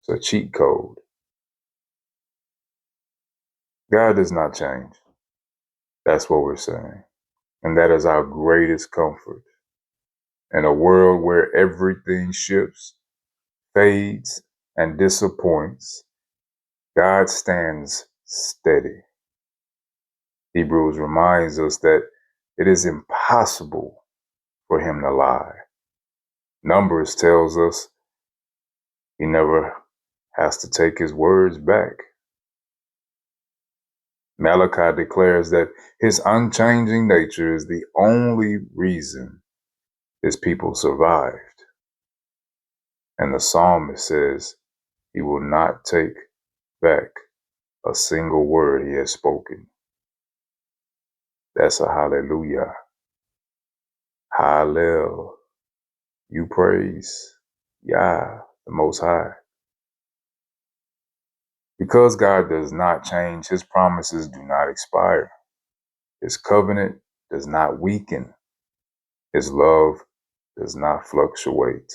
It's a cheat code. God does not change. That's what we're saying. And that is our greatest comfort. In a world where everything shifts, fades, and disappoints, God stands steady. Hebrews reminds us that it is impossible for him to lie. Numbers tells us he never has to take his words back. Malachi declares that his unchanging nature is the only reason his people survived. And the psalmist says he will not take back a single word he has spoken. That's a hallelujah. Hallel. You praise Yah, the Most High. Because God does not change, his promises do not expire. His covenant does not weaken. His love does not fluctuate.